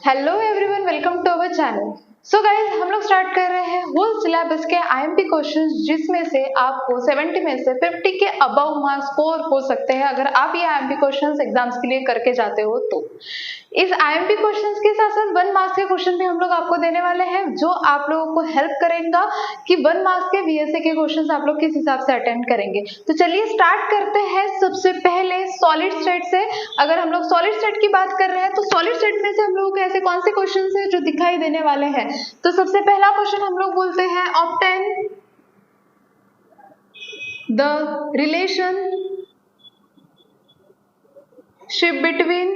Hello everyone, welcome to our channel. So guys, हम लोग start कर रहे हैं होल सिलेबस के आईएमपी क्वेश्चंस, जिसमें से आपको 70 में से 50 के अबव मार्क्स स्कोर हो सकते हैं अगर आप ये आईएमपी क्वेश्चंस एग्जाम्स के लिए करके जाते हो तो। इस आईएमपी क्वेश्चंस के साथ साथ 1 मार्क्स के क्वेश्चन भी हम लोग आपको देने वाले हैं, जो आप लोगों को हेल्प करेगा कि 1 मार्क्स के वीएसए के क्वेश्चंस आप लोग किस हिसाब से अटेंड करेंगे। तो चलिए स्टार्ट करते हैं सबसे पहले सॉलिड स्टेट से। अगर हम लोग सॉलिड स्टेट की बात कर रहे हैं तो सॉलिड स्टेट में से हम लोगों को ऐसे कौन से क्वेश्चन है जो दिखाई देने वाले हैं। तो सबसे पहला क्वेश्चन हम लोग बोलते हैं, obtain the relationship between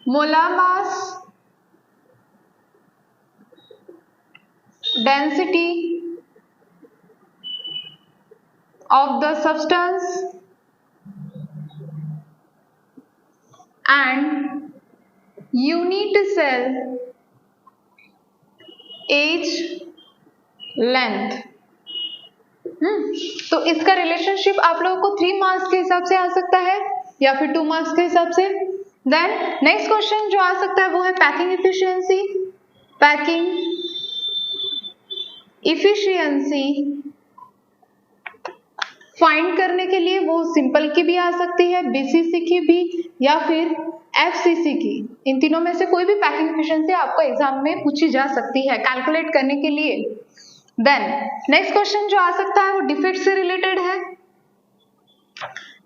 molar mass, density of the substance and unit cell age length। तो इसका रिलेशनशिप आप लोगों को 3 मार्क्स के हिसाब से आ सकता है या फिर 2 मार्क्स के हिसाब से। देन नेक्स्ट क्वेश्चन जो आ सकता है वो है packing efficiency. Packing efficiency find करने के लिए वो सिंपल की भी आ सकती है, बीसीसी की भी, या फिर एफसीसी की। इन तीनों में से कोई भी पैकिंग एफिशिएंसी आपको एग्जाम में पूछी जा सकती है कैलकुलेट करने के लिए। देन नेक्स्ट क्वेश्चन जो आ सकता है वो डिफेक्ट से रिलेटेड है।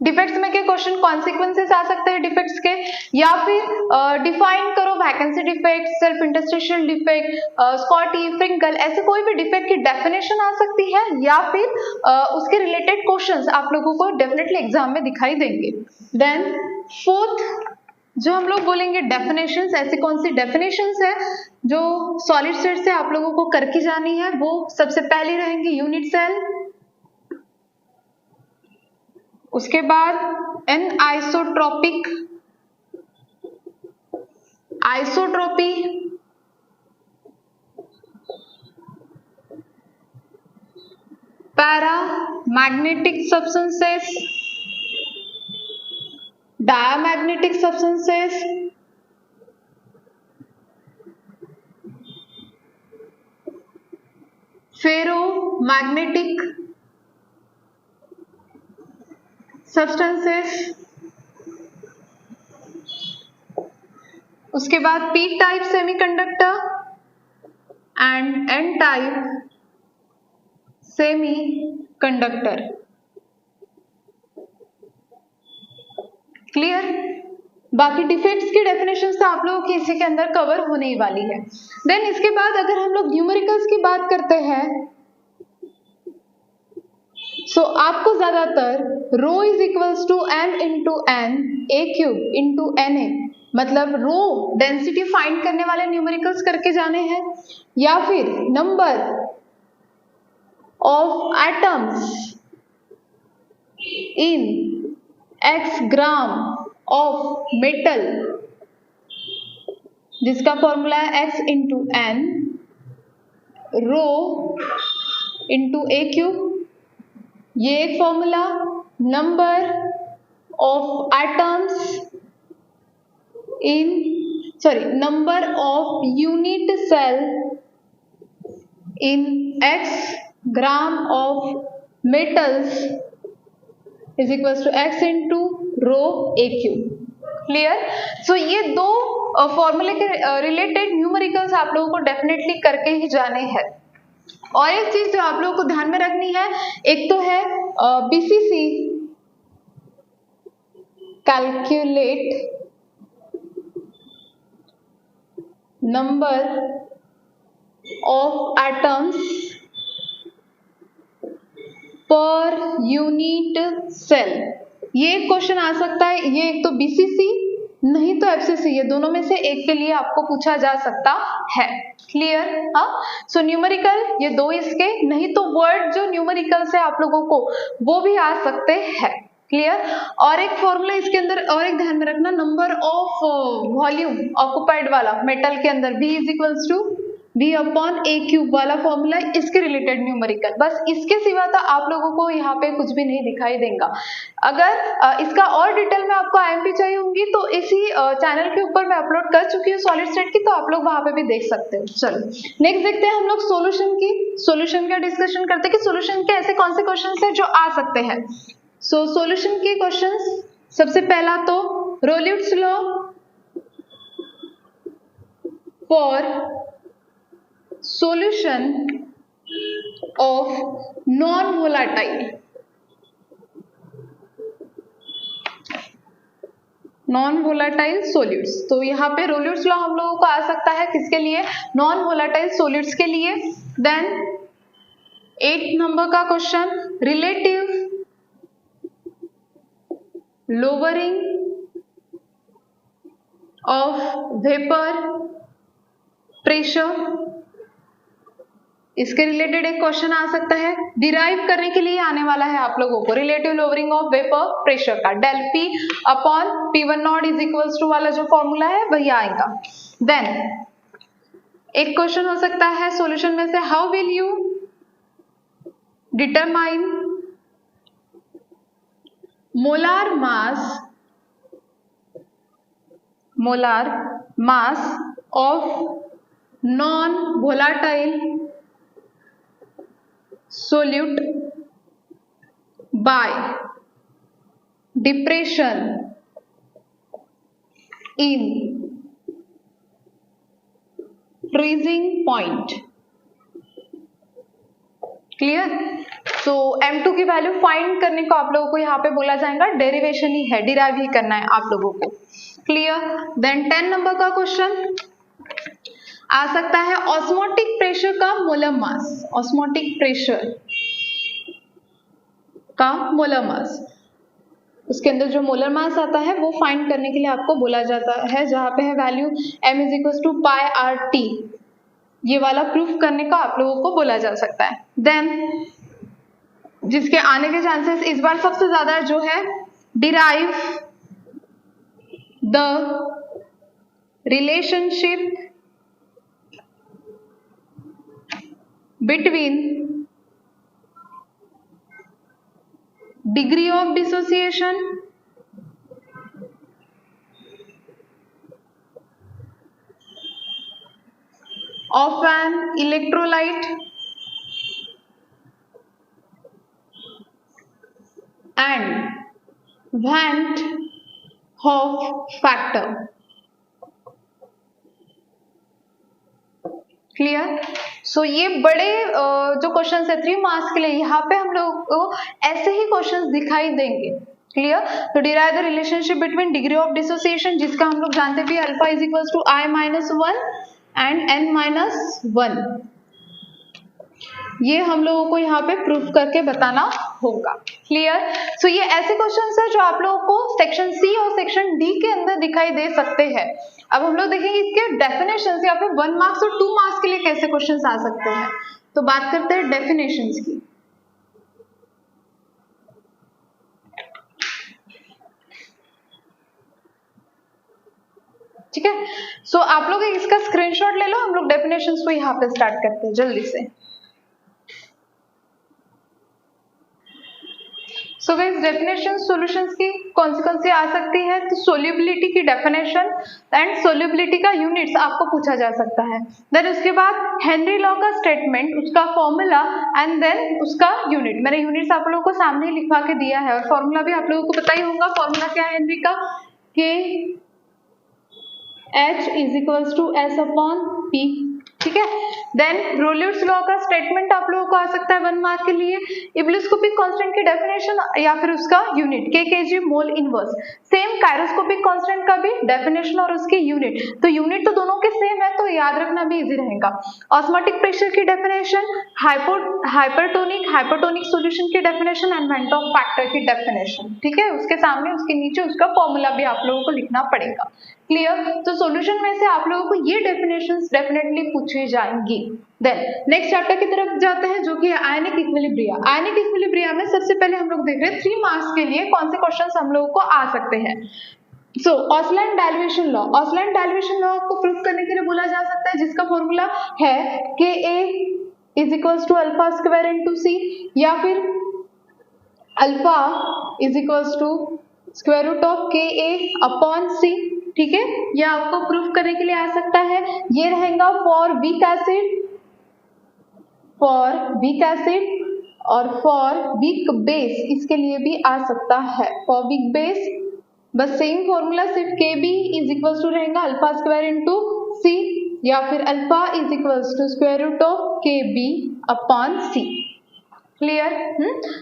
डिफेक्ट्स में के क्वेश्चन कॉन्सिक्वेंसेस आ सकते हैं डिफेक्ट्स के, या फिर डिफाइन करो vacancy defect, self interstitial defect, Schottky, Frenkel, ऐसे कोई भी डिफेक्ट की डेफिनेशन आ सकती है, या फिर उसके रिलेटेड क्वेश्चंस आप लोगों को डेफिनेटली एग्जाम में दिखाई देंगे। देन फोर्थ जो हम लोग बोलेंगे डेफिनेशंस, ऐसी कौन सी डेफिनेशंस है जो सॉलिड स्टेट से आप लोगों को करके जानी है। वो सबसे पहली रहेंगी यूनिट सेल, उसके बाद anisotropic isotropy, paramagnetic substances, diamagnetic substances, ferromagnetic substances, उसके बाद P type semiconductor and N type semiconductor. Clear? बाकी डिफेक्ट्स की डेफिनेशंस तो आप लोगों की इसी के अंदर कवर होने ही वाली है। देन इसके बाद अगर हम लोग न्यूमेरिकल्स की बात करते हैं, सो आपको ज्यादातर rho is equals to M into N A cube into N A, मतलब रो डेंसिटी फाइंड करने वाले न्यूमेरिकल्स करके जाने हैं, या फिर number of atoms in x gram of metal, जिसका फॉर्मूला है x into N rho into a cube. ये एक formula, number of atoms in number of unit cell in x gram of metals is equal to x into rho a cube. Clear? So ये दो फॉर्मूले के related numericals आप लोगों को definitely करके ही जाने हैं। और एक चीज जो आप लोगों को ध्यान में रखनी है, एक तो है BCC, calculate number of atoms per unit cell. ये एक क्वेश्चन आ सकता है, ये एक तो बीसीसी नहीं तो एफसीसी, ये दोनों में से एक के लिए आपको पूछा जा सकता है। क्लियर? हाँ, सो न्यूमेरिकल ये दो इसके, नहीं तो वर्ड जो न्यूमेरिकल से आप लोगों को वो भी आ सकते हैं। क्लियर? और एक फॉर्मूला इसके अंदर और एक ध्यान में रखना, नंबर ऑफ वॉल्यूम ऑक्युपाइड वाला मेटल के अंदर V is equals to V upon a cube वाला फॉर्मूला, इसके रिलेटेड न्यूमेरिकल, बस इसके सिवा तो आप लोगों को यहाँ पे कुछ भी नहीं दिखाई देगा। अगर इसका और डिटेल में आपको आईएमपी चाहिए होंगी तो इसी चैनल के ऊपर मैं अपलोड कर चुकी हूँ सॉलिड स्टेट की, तो आप लोग वहां पे भी देख सकते हो। चलो नेक्स्ट देखते हैं हम लोग सोल्यूशन की। सोल्यूशन का डिस्कशन करते हैं कि सोल्यूशन के ऐसे कौन से क्वेश्चन है जो आ सकते हैं। सो सोल्यूशन के क्वेश्चन, सबसे पहला तो Raoult's law for solution of non-volatile solutes। तो यहाँ पे रोलिट्स लॉ हम लोगों को आ सकता है किसके लिए, नॉन वोलाटाइल सोल्यूट्स के लिए। देन 8 नंबर का question, relative lowering of vapour pressure, इसके रिलेटेड एक क्वेश्चन आ सकता है। डिराइव करने के लिए आने वाला है आप लोगों को relative lowering of vapour pressure का, del P upon P1 not is equals to वाला जो फॉर्मूला है वही आएगा। देन एक क्वेश्चन हो सकता है सॉल्यूशन में से, how will you determine molar mass of non volatile solute by depression in freezing point। Clear. तो M2 की वैल्यू फाइंड करने को आप लोगों को यहाँ पे बोला जाएगा, डेरिवेशन ही है, डिराइव ही करना है आप लोगों को। क्लियर। देन 10 नंबर का क्वेश्चन आ सकता है ऑस्मोटिक प्रेशर का मोलर मास, ऑस्मोटिक प्रेशर का मोलर मास, उसके अंदर जो मोलर मास आता है वो फाइंड करने के लिए आपको बोला जाता है, जहां पे है value m is equal to pi R T, ये वाला प्रूफ करने का आप लोगों को बोला जा सकता है। देन जिसके आने के चांसेस इस बार सबसे ज्यादा जो है, derive the relationship between degree of dissociation of an electrolyte and Van't Hoff factor। Clear. So ये बड़े जो क्वेश्चन है 3 मार्क्स के लिए, यहाँ पे हम लोग को ऐसे ही क्वेश्चन दिखाई देंगे। क्लियर। तो derive the relationship between degree of dissociation, जिसका हम लोग जानते भी alpha is equal to I-1 and N-1, ये हम लोगों को यहाँ पे प्रूफ करके बताना होगा। क्लियर। सो ये ऐसे क्वेश्चंस है जो आप लोगों को सेक्शन सी और सेक्शन डी के अंदर दिखाई दे सकते हैं। अब हम लोग देखेंगे इसके डेफिनेशंस, या फिर 1 मार्क्स और 2 मार्क्स के लिए कैसे क्वेश्चंस आ सकते हैं। तो बात करते हैं डेफिनेशंस की। ठीक है। सो आप लोग इसका स्क्रीनशॉट ले लो, हम लोग डेफिनेशंस को यहाँ पे स्टार्ट करते हैं जल्दी से। सो गाइस डेफिनेशन सॉल्यूशंस की कौन सी आ सकती है, तो सोल्यूबिलिटी की डेफिनेशन एंड सोल्यूबिलिटी का यूनिट्स आपको पूछा जा सकता है। देन उसके बाद हेनरी लॉ का स्टेटमेंट, उसका फॉर्मूला एंड देन उसका यूनिट। मैंने यूनिट्स आप लोगों को सामने ही लिखवा के दिया है और फॉर्मूला भी आप लोगों को पता ही होगा। फॉर्मूला क्या है हेनरी का, के H is equals to S upon P। ठीक है। देन रोलिट्स लॉ का स्टेटमेंट आप लोगों को आ सकता है 1 मार्क के लिए। इब्लियोस्कोपिक कांस्टेंट की डेफिनेशन या फिर उसका unit kg mole inverse. Same cryoscopic constant का भी डेफिनेशन और उसकी यूनिट, तो यूनिट तो दोनों के सेम है तो याद रखना भी इजी रहेगा। ऑस्मोटिक प्रेशर की डेफिनेशन, हाइपरटोनिक सॉल्यूशन की definition and went of factor की डेफिनेशन। ठीक है। उसके सामने उसके नीचे उसका फॉर्मूला भी आप लोगों को लिखना पड़ेगा। क्लियर। तो सॉल्यूशन में से आप लोगों को ये डेफिनेशंस डेफिनेटली पूछी जाएंगी। देन नेक्स्ट चैप्टर की तरफ जाते हैं जो कि आयनिक इक्विलिब्रिया। आयनिक इक्विलिब्रिया में सबसे पहले हम लोग देख रहे हैं 3 मार्क्स के लिए कौन से क्वेश्चंस हम लोगों को आ सकते हैं। सो ऑसलैंड डेरिवेशन लॉ को प्रूव करने के लिए बोला जा सकता है, जिसका फॉर्मूला है K a is equals to alpha square into C, या फिर alpha is equals to square root of K a upon सी। ठीक है, यह आपको प्रूफ करने के लिए आ सकता है। ये रहेगा फॉर वीक एसिड और फॉर वीक बेस, इसके लिए भी आ सकता है। फॉर वीक बेस बस सेम फॉर्मूला, सिर्फ K b is equals to रहेगा अल्फा स्क्वायर इंटू सी, या फिर alpha is equals to square root of K b upon C. Clear?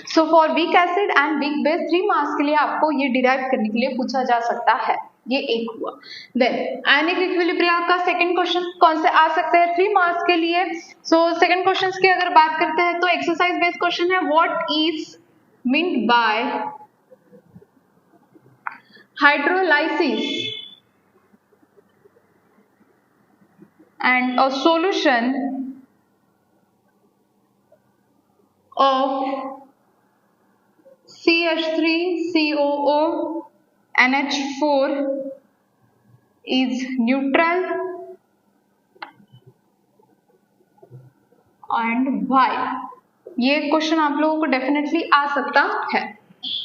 So for weak acid and weak base 3 marks के लिए आपको ये derive करने के लिए पूछा जा सकता है। ये एक हुआ। देन आयनिक इक्विलिब्रिया का सेकंड क्वेश्चन कौन से आ सकते हैं 3 मार्क्स के लिए? सो सेकंड क्वेश्चन की अगर बात करते हैं तो एक्सरसाइज बेस्ड क्वेश्चन है, what is meant by hydrolysis and a solution of CH3COO NH4 is neutral and why? ये क्वेश्चन आप लोगों को डेफिनेटली आ सकता है।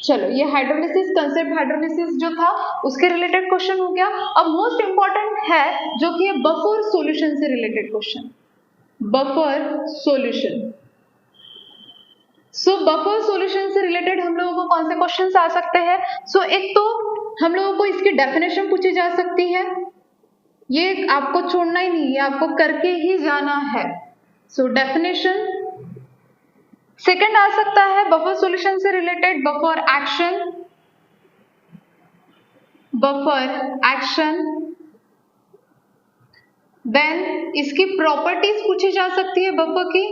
चलो, ये हाइड्रोलिसिस कंसेप्ट, हाइड्रोलिसिस जो था उसके रिलेटेड क्वेश्चन हो गया। अब मोस्ट इंपॉर्टेंट है जो कि बफर सॉल्यूशन से रिलेटेड क्वेश्चन, बफर सॉल्यूशन। सो बफर सॉल्यूशन से रिलेटेड हम लोगों को कौन से क्वेश्चंस आ सकते हैं? सो एक तो हम लोगों को इसकी डेफिनेशन पूछी जा सकती है, ये आपको छोड़ना ही नहीं है, आपको करके ही जाना है। So definition. सेकंड आ सकता है बफर सॉल्यूशन से रिलेटेड बफर एक्शन। देन इसकी प्रॉपर्टीज पूछी जा सकती है बफर की,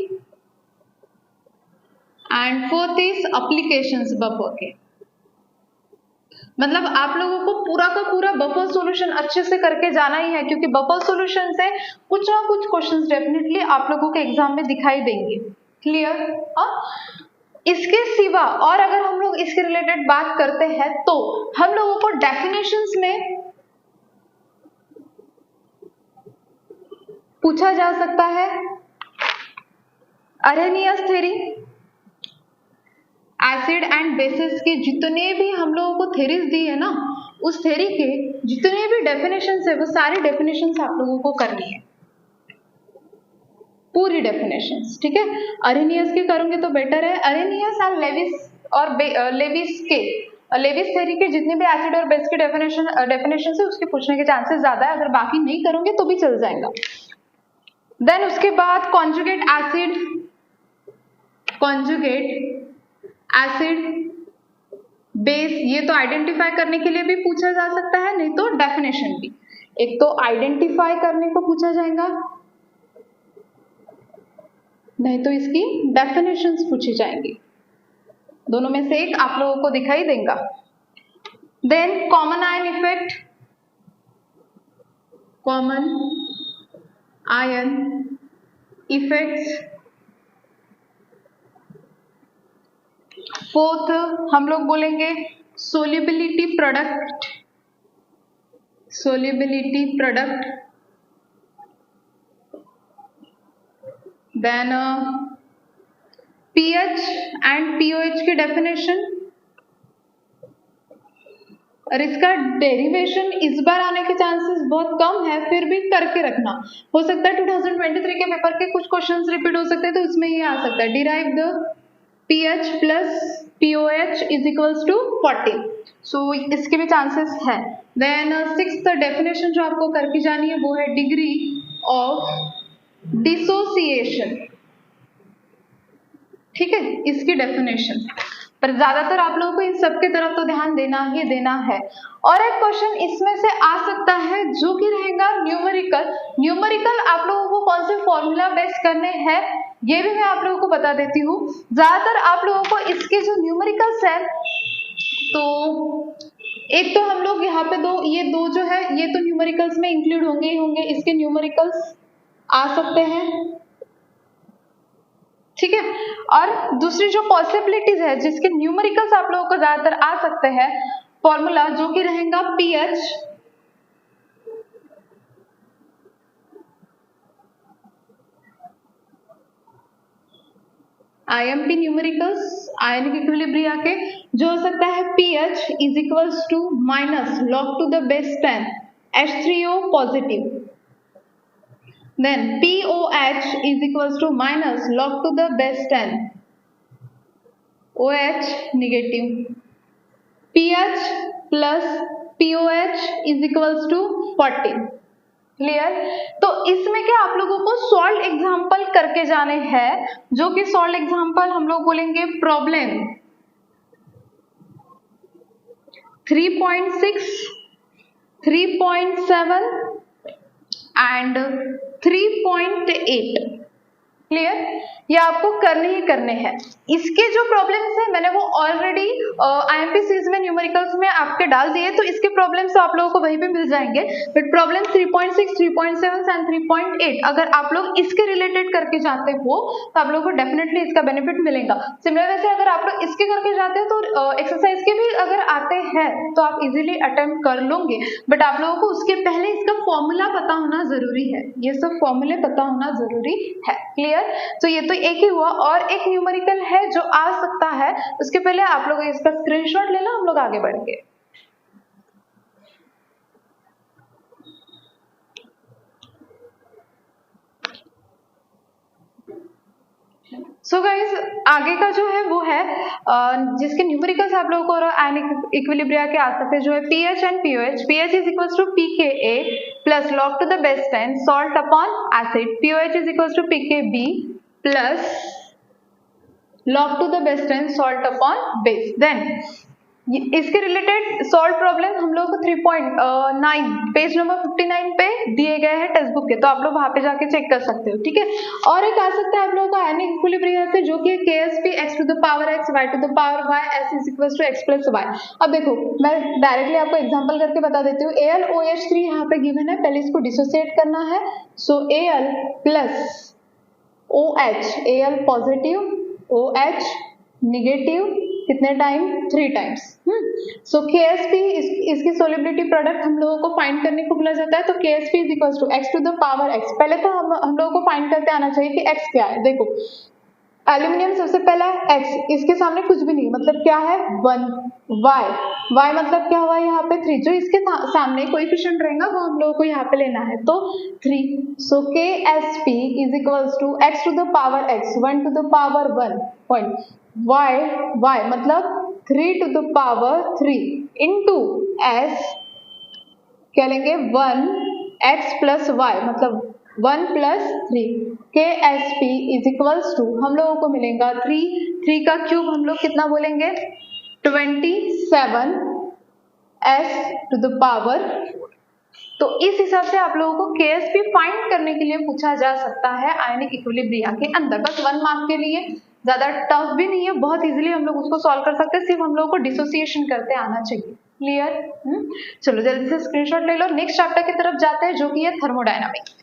and fourth is applications buffer के। मतलब आप लोगों को पूरा का पूरा बफर सॉल्यूशन अच्छे से करके जाना ही है, क्योंकि बफर सॉल्यूशन से कुछ ना कुछ क्वेश्चंस डेफिनेटली आप लोगों के एग्जाम में दिखाई देंगे। क्लियर? इसके सिवा और अगर हम लोग इसके रिलेटेड बात करते हैं तो हम लोगों को डेफिनेशंस में पूछा जा सकता है Arrhenius theory, acid and bases के जितने भी हम लोगों को थ्योरीज दी है ना, उस थ्योरी के जितने भी डेफिनेशंस है वो सारी डेफिनेशंस आप लोगों को करनी है, पूरी डेफिनेशंस। ठीक है, अरेनियस की करोगे तो बेटर है। अरेनियस और लेविस थ्योरी के जितने भी एसिड और बेस की डेफिनेशन है उसके पूछने के चांसेस ज्यादा है, अगर बाकी नहीं करोगे तो भी चल जाएगा। देन उसके बाद कॉन्जुगेट एसिड बेस, ये तो आइडेंटिफाई करने के लिए भी पूछा जा सकता है, नहीं तो डेफिनेशन भी। एक तो आइडेंटिफाई करने को पूछा जाएगा, नहीं तो इसकी डेफिनेशंस पूछी जाएंगी, दोनों में से एक आप लोगों को दिखाई देगा। Then common ion effects. Fourth हम लोग बोलेंगे solubility product. Then pH and pOH की डेफिनेशन, और इसका डेरिवेशन इस बार आने के चांसेस बहुत कम है, फिर भी करके रखना। हो सकता है 2023 के पेपर के कुछ क्वेश्चंस रिपीट हो सकते हैं, तो उसमें ये आ सकता है derive the pH plus pOH is equals to 40। So इसके भी चांसेस है। देन सिक्स्थ डेफिनेशन जो आपको करके जानी है वो है डिग्री ऑफ डिसोसिएशन। ठीक है, इसकी डेफिनेशन, पर ज्यादातर आप लोगों को इन सब की तरफ तो ध्यान देना ही देना है। और एक क्वेश्चन इसमें से आ सकता है जो कि रहेगा न्यूमेरिकल आप लोगों को कौन से फॉर्मूला बेस करने हैं ये भी मैं आप लोगों को बता देती हूँ। ज्यादातर आप लोगों को इसके जो न्यूमेरिकल्स है, तो एक तो हम लोग यहाँ पे ये दो जो है ये तो न्यूमेरिकल्स में इंक्लूड होंगे ही होंगे, इसके न्यूमेरिकल्स आ सकते हैं। ठीक है, और दूसरी जो पॉसिबिलिटीज है जिसके न्यूमेरिकल्स आप लोगों को ज्यादातर आ सकते हैं फॉर्मूला जो कि रहेगा pH IMP numericals ionic equilibria के जो हो सकता है pH is equals to minus log to the base 10 H3O positive, then POH is equals to minus log to the base 10 OH negative, pH plus POH is equals to 14। Clear. तो इसमें क्या आप लोगों को सॉल्व एग्जांपल करके जाने हैं, जो कि सॉल्व एग्जांपल हम लोग बोलेंगे प्रॉब्लम 3.6, 3.7 एंड 3.8। क्लियर, ये आपको करने ही करने हैं। इसके जो प्रॉब्लम्स हैं मैंने वो ऑलरेडी IMP सीरीज में न्यूमेरिकल्स में आपके डाल दिए, तो इसके प्रॉब्लम्स तो आप लोगों को वहीं पे मिल जाएंगे। बट प्रॉब्लम 3.6, 3.7 एंड 3.8 अगर आप लोग इसके रिलेटेड करके जाते हो तो आप लोगों को डेफिनेटली इसका बेनिफिट मिलेगा। सिमिलर वैसे अगर आप लोग इसके करके जाते हो तो एक्सरसाइज के भी अगर आते हैं तो आप इजीली अटेम्प्ट कर लोगे, बट आप लोगों को उसके पहले इसका फॉर्मूला पता होना जरूरी है, ये सब फॉर्मूले पता होना जरूरी है। क्लियर। तो ये तो एक ही हुआ, और एक न्यूमेरिकल है जो आ सकता है, उसके पहले आप लोग इसका स्क्रीनशॉट ले लो, हम लोग आगे बढ़ेंगे। सो गाइज आगे का जो है वो है जिसके न्यूमेरिकल्स आप लोगों को आयनिक इक्विलिब्रिया के आ सकते हैं, जो है pH and POH। pH is equals to pKa plus log to the base 10 salt upon acid, POH is equals to pKb plus log to the base 10 salt upon base. Then इसके related solve problem हम लोगों को 3.9 page number 59 पे दिए गए हैं text book के, तो आप लोग वहां पे जाके चेक कर सकते हो। ठीक है, और एक आ सकता है आप लोगों का आयनिक इक्विलिब्रिया से, जो कि KSP x to the power x y to the power y s is equals to x plus y। अब देखो मैं डायरेक्टली आपको एग्जांपल करके बता देती हूँ। AlOH3 यहाँ पे गिवन है, पहले इसको डिसोसिएट करना है। सो Al plus OH, Al positive OH negative, कितने टाइम? 3 टाइम्स। सो KSP इसकी सोलिबिलिटी प्रोडक्ट हम लोगों को फाइंड करने को बोला जाता है। तो KSP is equals to x to the power x। पहले तो हम लोगों को फाइंड करते आना चाहिए कि x क्या है। देखो एल्यूमिनियम सबसे पहला है x, इसके सामने कुछ भी नहीं, मतलब क्या है 1, y मतलब क्या हुआ यहाँ पे 3, जो इसके सामने कोएफिशिएंट रहेगा वो हम लोगों को यहाँ पे लेना है, तो 3। So KSP is equals to x to the power x 1 to the power 1 point y मतलब 3 to the power 3 into s क्या लेंगे 1 x प्लस y मतलब 1 plus 3। KSP is equals to हम लोगों को मिलेगा 3 का क्यूब हम लोग कितना बोलेंगे 27 s टू द पावर। तो इस हिसाब से आप लोगों को KSP फाइंड करने के लिए पूछा जा सकता है आयनिक इक्विलिब्रिया के अंदर, बस 1 मार्क के लिए, ज्यादा टफ भी नहीं है, बहुत इजीली हम लोग उसको सॉल्व कर सकते हैं, सिर्फ हम लोगों को डिसोसिएशन करते आना चाहिए। क्लियर। चलो जल्दी से स्क्रीनशॉट ले लो, नेक्स्ट चैप्टर की तरफ जाते हैं जो कि है थर्मोडायनामिक्स।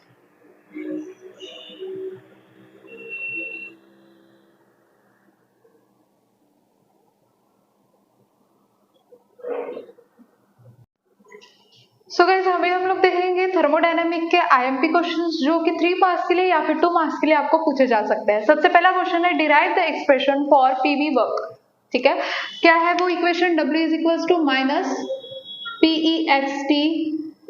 सो गाइस अभी हम लोग देखेंगे थर्मोडायनामिक के IMP क्वेश्चंस, जो कि 3 मार्क्स के लिए या फिर 2 मार्क्स के लिए आपको पूछे जा सकते हैं। सबसे पहला क्वेश्चन है derive the expression for PV work. ठीक है, क्या है वो equation? W is equals to minus PEXT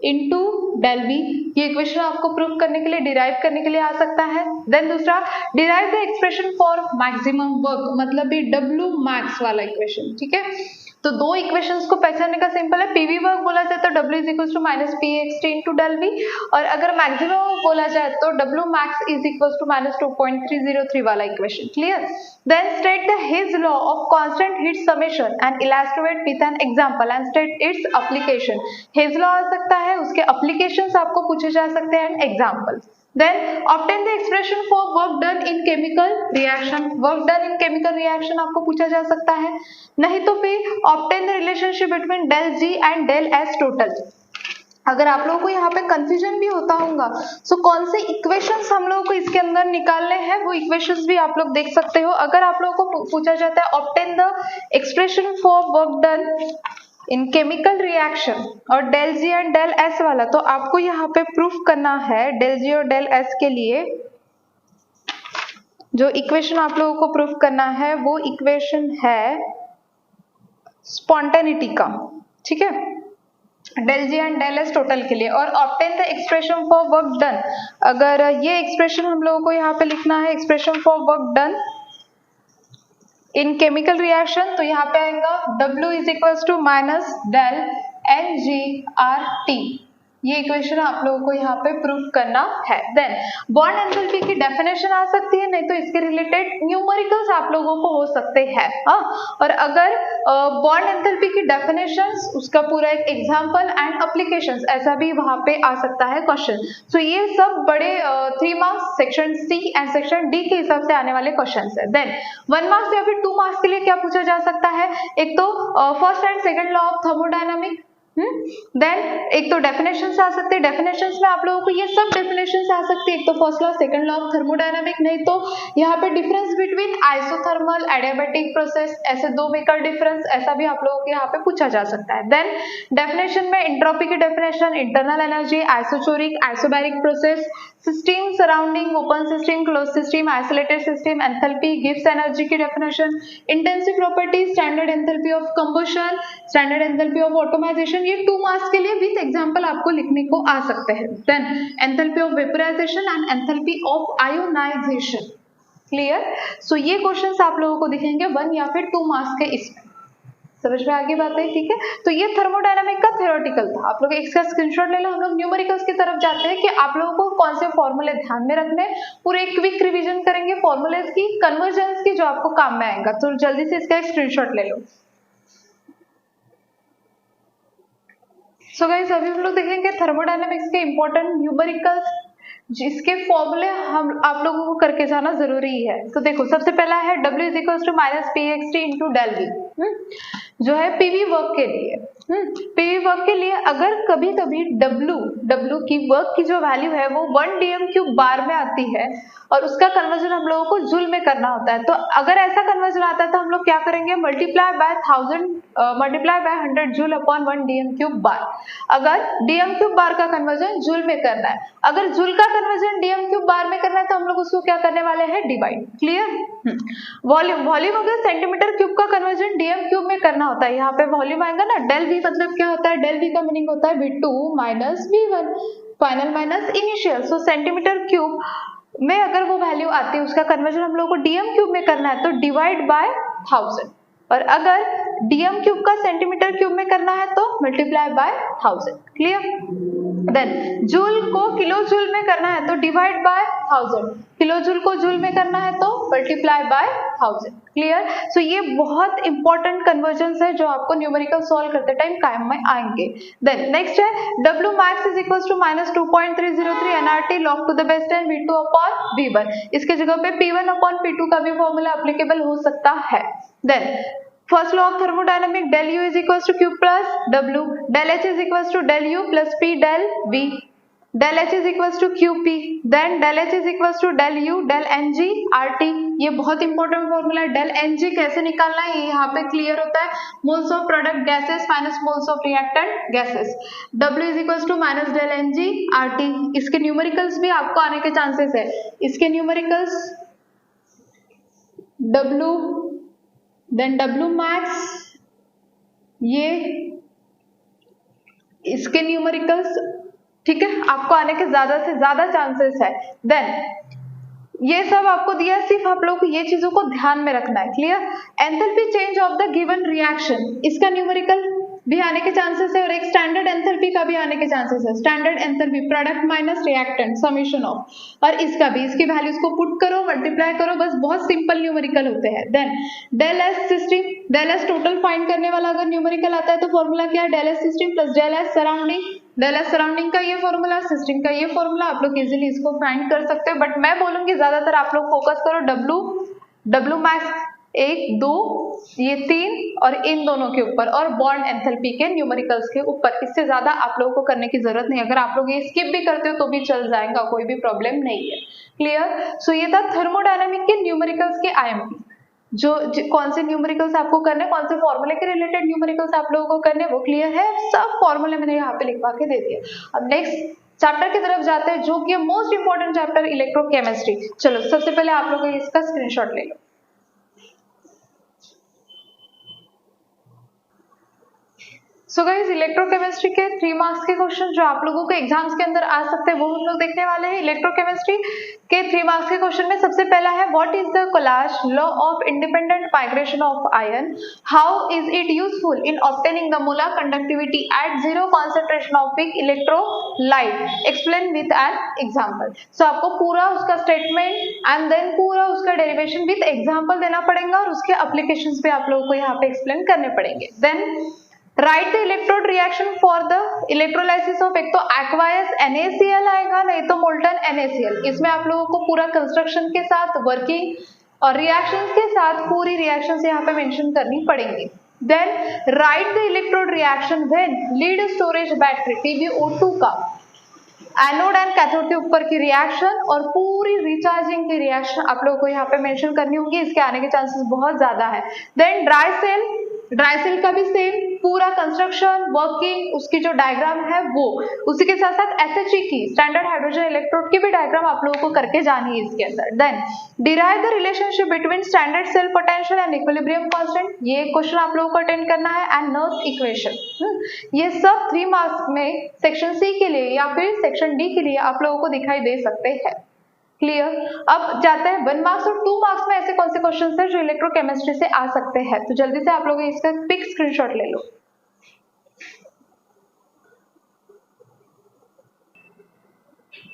into del V। ये इक्वेशन आपको प्रूव करने के लिए, डिराइव करने के लिए आ सकता है। देन दूसरा derive the expression for maximum work, मतलब भी W मैक्स वाला इक्वेशन। ठीक है, तो 2 इक्वेशंस को पहचानने का सिंपल है। PV वर्क बोला जाए तो W is equals to minus PEXT into del V, और अगर मैक्सिमम बोला जाए तो W max is equals to minus 2.303 वाला equation. Clear. Then state the Hess law of constant heat summation and illustrate with an example and state its application. Hess law आ सकता है, उसके एप्लीकेशंस आपको पूछे जा सकते हैं and examples. Then obtain the expression for work done in chemical reaction. Work done in chemical reaction आपको पूछा जा सकता है, नहीं तो फिर obtain the relationship between del G and del S total। अगर आप लोगों को यहाँ पे कंफ्यूजन भी होता होगा, सो कौन से इक्वेशंस हम लोगों को इसके अंदर निकालने हैं वो इक्वेशंस भी आप लोग देख सकते हो। अगर आप लोगों को पूछा जाता है obtain the expression for work done in chemical reaction, और del G and del S वाला तो आपको यहाँ पे प्रूफ करना है। डेल जी और डेल एस के लिए जो इक्वेशन आप लोगों को प्रूफ करना है वो इक्वेशन है स्पॉन्टेनिटी का, ठीक है, del G and del S total के लिए। और obtain the expression for work done, अगर ये एक्सप्रेशन हम लोगों को यहाँ पे लिखना है, expression for work done in chemical reaction, तो यहाँ पे आएगा W is equal to minus del n G R T. ये इक्वेशन आप लोगों को यहाँ पे प्रूफ करना है। देन बॉन्ड एंथैल्पी की डेफिनेशन आ सकती है, नहीं तो इसके रिलेटेड न्यूमेरिकल्स आप लोगों को हो सकते हैं। और अगर बॉन्ड एंथैल्पी की डेफिनेशंस, उसका पूरा एक एग्जांपल एंड एप्लीकेशंस, ऐसा भी वहां पे आ सकता है क्वेश्चन। सो ये सब बड़े 3 marks section C and section D के हिसाब से आने वाले क्वेश्चन है। देन 1 मार्क्स या फिर 2 मार्क्स के लिए क्या पूछा जा सकता है, एक तो first and second law of thermodynamic, then एक तो डेफिनेशंस आ सकते हैं, डेफिनेशंस में आप लोगों को ये सब डेफिनेशंस आ सकती है, एक तो first law second law of thermodynamic, नहीं तो यहाँ पे difference between isothermal adiabatic process, ऐसे दो में का डिफरेंस, ऐसा भी आप लोगों को यहाँ पे पूछा जा सकता है। देन डेफिनेशन में एंट्रोपी की definition, internal energy, isochoric isobaric process, system surrounding, open system, close system, isolated system, enthalpy, Gibbs energy की definition, intensive properties, standard enthalpy of combustion, standard enthalpy of atomisation, ये 2 marks के लिए with example आपको लिखने को आ सकते हैं। Then enthalpy of vaporisation and enthalpy of ionisation, clear. So ये क्वेश्चंस आप लोगों को दिखेंगे 1 या फिर 2 मार्क्स के इसमें, समझ में आगे बात है, ठीक है। तो ये थर्मोडायनामिक का थ्योरेटिकल था, आप लोग इसका स्क्रीनशॉट ले लो। हम लोग न्यूमेरिकल्स की तरफ जाते हैं कि आप लोगों को कौन से फॉर्मूले ध्यान में रखने, पूरे क्विक रिवीजन करेंगे फॉर्मूलेज की, कन्वर्जेंस की, जो आपको काम में आएगा। तो जल्दी से इसका एक स्क्रीनशॉट ले लो। सो गाइस अभी हम लोग देखेंगे थर्मोडायनामिक्स के इंपॉर्टेंट न्यूमेरिकल्स, जिसके फॉर्मूले हम आप लोगों को करके जाना जरूरी है। तो देखो सबसे पहला है W is equal to minus P X T into del V, जो है पीवी वर्क के लिए। पीवी वर्क के लिए अगर कभी कभी W की वर्क की जो वैल्यू है वो 1 dm क्यूब बार में आती है और उसका कन्वर्जन हम लोगों को जूल में करना होता है, तो अगर ऐसा कन्वर्जन आता है तो हम लोग क्या करेंगे, multiply by 100 joule upon 1 dm cube bar. अगर dm क्यूब बार का कन्वर्जन जूल में करना है, अगर जूल का कन्वर्जन dm क्यूब बार में करना है तो हम लोग उसको क्या करने वाले हैं, डिवाइड, क्लियर। वॉल्यूम अगर सेंटीमीटर क्यूब का कन्वर्जन dm क्यूब में करना होता है, यहाँ पे वॉल्यूम आएगा ना, डेल वी मतलब क्या होता है, डेल वी का मीनिंग होता है V2 minus V1, final minus initial. So centimetre cube में अगर वो वैल्यू आती है, उसका कन्वर्जन हम लोग को dm क्यूब में करना है तो डिवाइड बाय 1000, और अगर dm क्यूब का सेंटीमीटर क्यूब में करना है तो multiply by 1000, clear. Then joule को किलो जूल में करना है तो डिवाइड बाय 1000, किलो जूल को जूल में करना है तो मल्टीप्लाई बाय 1000, क्लियर। सो ये बहुत इंपॉर्टेंट कन्वर्जन है जो आपको न्यूमेरिकल सॉल्व करते टाइम काम में आएंगे। देन नेक्स्ट है W max is equal to minus 2.303 nRT log to the base 10 V2 upon V1, इसके जगह पे P1 अपॉन P2 का भी फॉर्मूला एप्लीकेबल हो सकता है। Then first law of thermodynamic, del U is equals to Q plus W, del H is equals to del U plus P del V, del H is equals to QP, then del H is equals to del U del NG RT। ये बहुत important formula है। del NG कैसे निकालना है ये यहाँ पे clear होता है, moles of product gases minus moles of reactant gases. W is equals to minus del NG RT, इसके न्यूमेरिकल्स भी आपको आने के चांसेस है। इसके numericals W, then W max, ये इसके न्यूमेरिकल्स, ठीक है, आपको आने के ज्यादा से ज्यादा चांसेस है। देन ये सब आपको दिया, सिर्फ आप लोग को ये चीजों को ध्यान में रखना है, clear. Enthalpy change of the given reaction, इसका न्यूमेरिकल भी आने के चांसेस है और एक स्टैंडर्ड एंथैल्पी का भी आने के चांसेस है। Standard enthalpy product minus reactant summation of, और इसका भी, इसकी वैल्यूज को पुट करो, मल्टीप्लाई करो, बस बहुत सिंपल न्यूमेरिकल होते हैं। देन del S system, del S total find करने वाला अगर न्यूमेरिकल आता है तो फॉर्मूला क्या है, del S system plus del S surrounding, del S surrounding का ये फॉर्मूला, सिस्टम का ये फॉर्मूला, आप लोग इजीली इसको फाइंड कर सकते हो। बट मैं बोलूंगी ज्यादातर आप लोग फोकस करो W मैक्स 1, 2, ये 3 और इन दोनों के ऊपर, और बॉन्ड एंथैल्पी के न्यूमेरिकल्स के ऊपर। इससे ज्यादा आप लोगों को करने की जरूरत नहीं, अगर आप लोग ये स्किप भी करते हो तो भी चल जाएगा, कोई भी प्रॉब्लम नहीं है, क्लियर। सो ये था थर्मोडायनामिक के न्यूमेरिकल्स के IMP। कौन से न्यूमेरिकल्स आपको करने, कौन से फॉर्मूले के रिलेटेड न्यूमेरिकल्स आप लोगों को करने, वो क्लियर है। सब फॉर्मूले मैंने यहाँ पे लिखवा के दे दिया। अब नेक्स्ट चैप्टर की तरफ जाते हैं, जो कि मोस्ट इंपोर्टेंट चैप्टर इलेक्ट्रोकेमिस्ट्री। चलो सबसे पहले आप लोग इसका स्क्रीनशॉट ले लो। सो गाइस, इलेक्ट्रोकेमिस्ट्री के 3 मार्क्स के क्वेश्चन जो आप लोगों के एग्जाम्स के अंदर आ सकते हैं वो हम लोग देखने वाले हैं। इलेक्ट्रोकेमिस्ट्री के 3 मार्क्स के क्वेश्चन में सबसे पहला है what is the Kohlrausch law of independent migration of ion, how is it useful in obtaining the molar conductivity at 0 concentration of weak electrolyte, explain with an example. So आपको पूरा उसका statement and then पूरा उसका derivation with example देना पड़ेगा और उसके applications भी आप लोगों को यहाँ पे एक्सप्लेन करने पड़ेंगे। Then write the electrode reaction for the electrolysis of, एक तो एक्वायस NaCl आएगा, नहीं तो मोल्टन NaCl। इसमें आप लोगों को पूरा कंस्ट्रक्शन के साथ वर्किंग और रिएक्शंस के साथ पूरी रिएक्शंस यहाँ पे मेंशन करनी पड़ेंगी। Then write the electrode reaction when lead storage battery PbO2 का एनोड एंड कैथोड के ऊपर की रिएक्शन और पूरी रिचार्जिंग की रिएक्शन आप लोगों को यहाँ पे मेंशन करनी होगी, इसके आने के चांसेस बहुत ज्यादा है। देन ड्राई सेल का भी सेम पूरा कंस्ट्रक्शन वर्किंग उसकी जो डायग्राम है वो, उसी के साथ साथ SHE की स्टैंडर्ड हाइड्रोजन इलेक्ट्रोड की भी डायग्राम आप लोगों को करके जानी है इसके अंदर। Then derive the relationship between standard cell potential and equilibrium constant, ये क्वेश्चन आप लोगों को अटेंड करना है। एंड नर्व्स इक्वेशन, ये सब 3 मार्क्स में सेक्शन C के लिए या फिर सेक्शन D के लिए आप लोगों को दिखाई दे सकते हैं। क्लियर। अब जाते हैं 1 मार्क्स और 2 मार्क्स में ऐसे कौन से क्वेश्चन है जो इलेक्ट्रोकेमिस्ट्री से आ सकते हैं, तो जल्दी से आप लोग इसका क्विक स्क्रीनशॉट ले लो।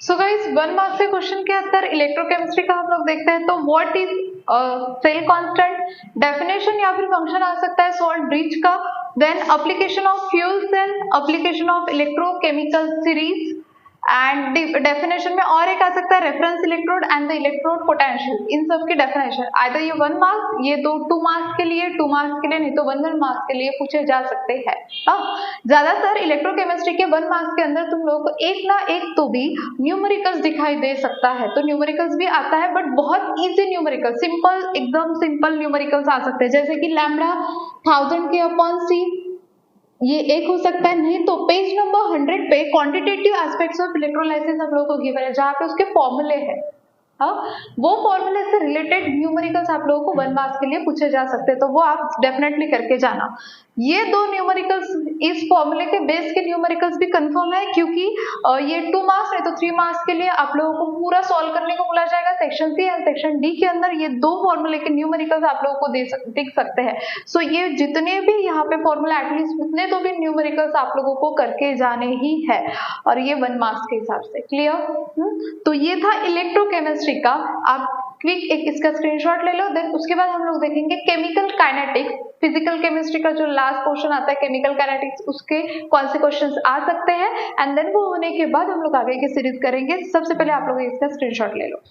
सो गाइस, 1 मार्क्स के क्वेश्चन के अंदर इलेक्ट्रोकेमिस्ट्री का हम लोग देखते हैं तो what is cell constant, definition या फिर फंक्शन आ सकता है सॉल्ट ब्रिज का। Then application of fuel cell, application of electrochemical series and definition में और एक आ सकता है reference electrode and the electrode potential. इन सब की डेफिनेशन आइदर ये 1 मार्क्स, ये 2 मार्क्स के लिए, 2 मार्क्स के लिए, नहीं तो 1 मार्क्स के लिए पूछे जा सकते हैं। ज्यादातर इलेक्ट्रोकेमिस्ट्री के 1 मार्क्स के अंदर तुम लोगों को एक ना एक तो भी न्यूमेरिकल्स दिखाई दे सकता है, तो न्यूमेरिकल्स भी आता है बट बहुत इजी न्यूमेरिकल, सिंपल, एकदम सिंपल न्यूमेरिकल्स आ सकते हैं, जैसे कि लैम्बडा 1000 के अपॉन C, ये एक हो सकता है। नहीं तो पेज नंबर 100 पे क्वांटिटेटिव एस्पेक्ट्स ऑफ इलेक्ट्रोलाइसिस हम लोगों को गिवन है, जहाँ पे उसके फॉर्मूले हैं। वो फॉर्मूले से रिलेटेड न्यूमेरिकल्स आप लोगों को 1 मार्क्स के लिए पूछे जा सकते हैं, तो वो आप डेफिनेटली करके जाना। ये 2 न्यूमेरिकल्स इस फॉर्मूले के बेस के न्यूमेरिकल्स भी कंफर्म है, क्योंकि ये 2 मार्क्स नहीं तो 3 मार्क्स के लिए आप लोगों को पूरा सॉल्व करने को बोला जाएगा section C and section D के अंदर। ये 2 फॉर्मूले के न्यूमेरिकल्स आप लोगों को दिख सकते हैं। सो ये जितने भी यहाँ पे फॉर्मूला एटलीस्ट उतने तो भी न्यूमेरिकल्स आप लोगों को करके जाने ही है, और ये 1 मार्क्स के हिसाब से। क्लियर। तो ये था इलेक्ट्रोकेमिस्ट्री का, आप क्विक एक इसका स्क्रीनशॉट ले लो। देन उसके बाद हम लोग देखेंगे केमिकल काइनेटिक्स, फिजिकल केमिस्ट्री का जो लास्ट पोर्शन आता है केमिकल काइनेटिक्स, उसके कौन से क्वेश्चंस आ सकते हैं, एंड देन वो होने के बाद हम लोग आगे की सीरीज करेंगे। सबसे पहले आप लोग इसका स्क्रीनशॉट ले लो।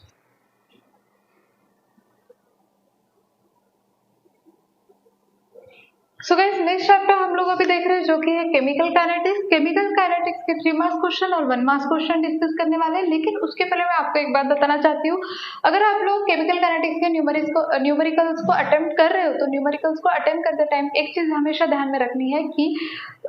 सो गाइस, नेक्स्ट चैप्टर हम लोग अभी देख रहे हैं जो कि है केमिकल काइनेटिक्स। केमिकल काइनेटिक्स के 3 मार्क्स क्वेश्चन और 1 मार्क्स क्वेश्चन डिस्कस करने वाले हैं, लेकिन उसके पहले मैं आपको एक बात बताना चाहती हूँ। अगर आप लोग केमिकल काइनेटिक्स के न्यूमेरिकल्स को अटेम्प्ट कर रहे हो तो न्यूमेरिकल्स को अटेम्प्ट करते टाइम एक चीज हमेशा ध्यान में रखनी है कि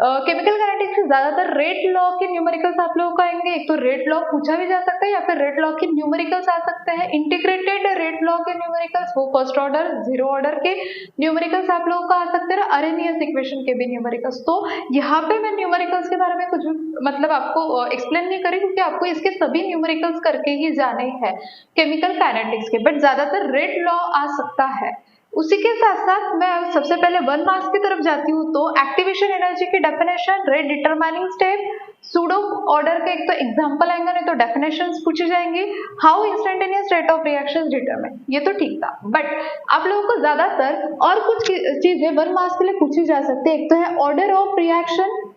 केमिकल काइनेटिक्स से ज्यादातर रेट लॉ के न्यूमेरिकल्स आप लोगों को आएंगे। एक तो रेट लॉ पूछा भी जा सकता है या फिर रेट लॉ के न्यूमेरिकल्स आ सकते हैं। इंटीग्रेटेड रेट लॉ के न्यूमेरिकल्स, वो फर्स्ट ऑर्डर, 0 ऑर्डर के न्यूमेरिकल्स आप लोगों को आ सकते हैं, अरेनियस इक्वेशन के भी न्यूमेरिकल्स। तो यहाँ पे मैं न्यूमेरिकल्स के बारे में कुछ मतलब आपको एक्सप्लेन नहीं करी, क्योंकि आपको इसके सभी न्यूमेरिकल्स करके ही जाने हैं केमिकल काइनेटिक्स के, बट ज्यादातर रेट लॉ आ सकता है। उसी के साथ साथ मैं सबसे पहले 1 मार्क्स की तरफ जाती हूँ, तो एक्टिवेशन एनर्जी की definition, rate determining step, pseudo order का एक तो एग्जांपल आएगा, नहीं तो डेफिनेशंस पूछी जाएंगी, how instantaneous rate of reactions determine, ये तो ठीक था। बट आप लोगों को ज्यादातर और कुछ चीजें 1 मार्क्स के लिए पूछी जा सकती है। एक तो है ऑर्डर ऑफ रिएक्शन,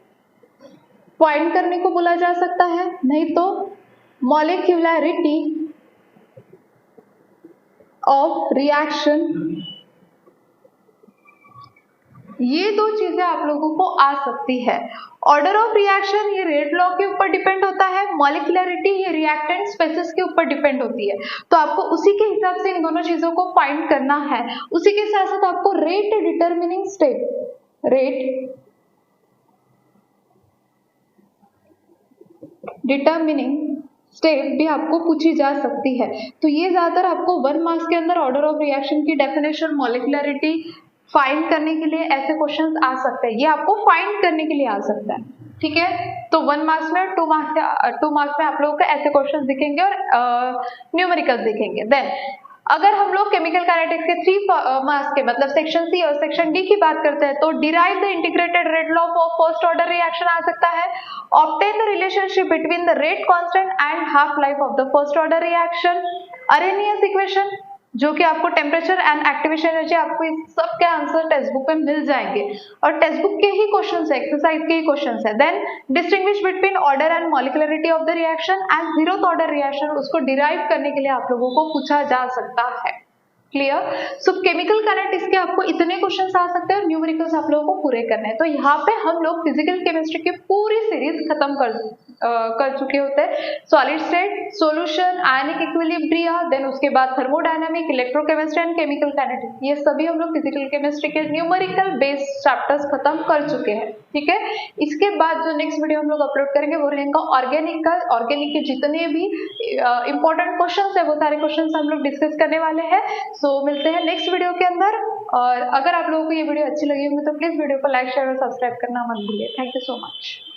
पॉइंट करने को बोला जा सकता है, नहीं तो मॉलिक्यूलरिटी ऑफ रिएक्शन, ये दो चीजें आप लोगों को आ सकती है। ऑर्डर ऑफ रिएक्शन ये रेट लॉ के ऊपर डिपेंड होता है, मॉलिक्यूलरिटी ये रिएक्टेंट स्पेसिस के ऊपर डिपेंड होती है। तो आपको उसी के हिसाब से इन दोनों चीजों को फाइंड करना है। उसी के साथ साथ आपको रेट डिटरमिनिंग स्टेप भी आपको पूछी जा सकती है। तो ये ज्यादातर आपको 1 मार्क्स के अंदर ऑर्डर ऑफ रिएक्शन की डेफिनेशन, मॉलिक्यूलरिटी फाइंड करने के लिए ऐसे क्वेश्चंस आ सकते हैं। ये आपको फाइंड करने के लिए आ सकता है, ठीक है। तो 1 मार्क्स में, 2 मार्क्स में आप लोगों को ऐसे क्वेश्चंस दिखेंगे और न्यूमेरिकल्स दिखेंगे। देन अगर हम लोग केमिकल काइनेटिक्स के 3 मार्क्स के मतलब सेक्शन सी और सेक्शन डी की बात करते हैं तो derive the integrated rate law for first order reaction आ सकता है। Obtain the relationship between the rate constant and half life of the first order reaction. Arrhenius equation जो कि आपको टेम्परेचर एंड एक्टिवेशन एनर्जी, आपको इस सब के आंसर टेक्स्ट बुक में मिल जाएंगे और टेक्स्ट बुक के ही क्वेश्चंस है, एक्सरसाइज के ही क्वेश्चंस है। Then distinguish between order and molecularity of the reaction and zeroth order reaction, उसको डिराइव करने के लिए आप लोगों को पूछा जा सकता है। क्लियर। सो केमिकल काइनेटिक्स के आपको इतने क्वेश्चंस आ सकते हैं, न्यूमेरिकल्स आप लोगों को पूरे करने हैं। तो यहाँ पे हम लोग फिजिकल केमिस्ट्री की पूरी सीरीज खत्म कर चुके होते हैं। सॉलिड स्टेट, सॉल्यूशन, आयनिक इक्विलिब्रिया, देन उसके बाद thermodynamic, electrochemistry and chemical kinetics, ये सभी हम लोग फिजिकल केमिस्ट्री के न्यूमेरिकल बेस्ड चैप्टर्स खत्म कर चुके हैं, ठीक है। इसके बाद जो नेक्स्ट वीडियो हम लोग अपलोड करेंगे वो रहेगा ऑर्गेनिक का। ऑर्गेनिक के जितने भी इंपॉर्टेंट क्वेश्चंस है वो सारे क्वेश्चंस हम लोग डिस्कस करने वाले हैं। सो मिलते हैं नेक्स्ट वीडियो के अंदर। और अगर आप लोगों को ये वीडियो अच्छी लगी होगी तो प्लीज वीडियो को लाइक, शेयर और सब्सक्राइब करना मत भूलिए। Thank you so much.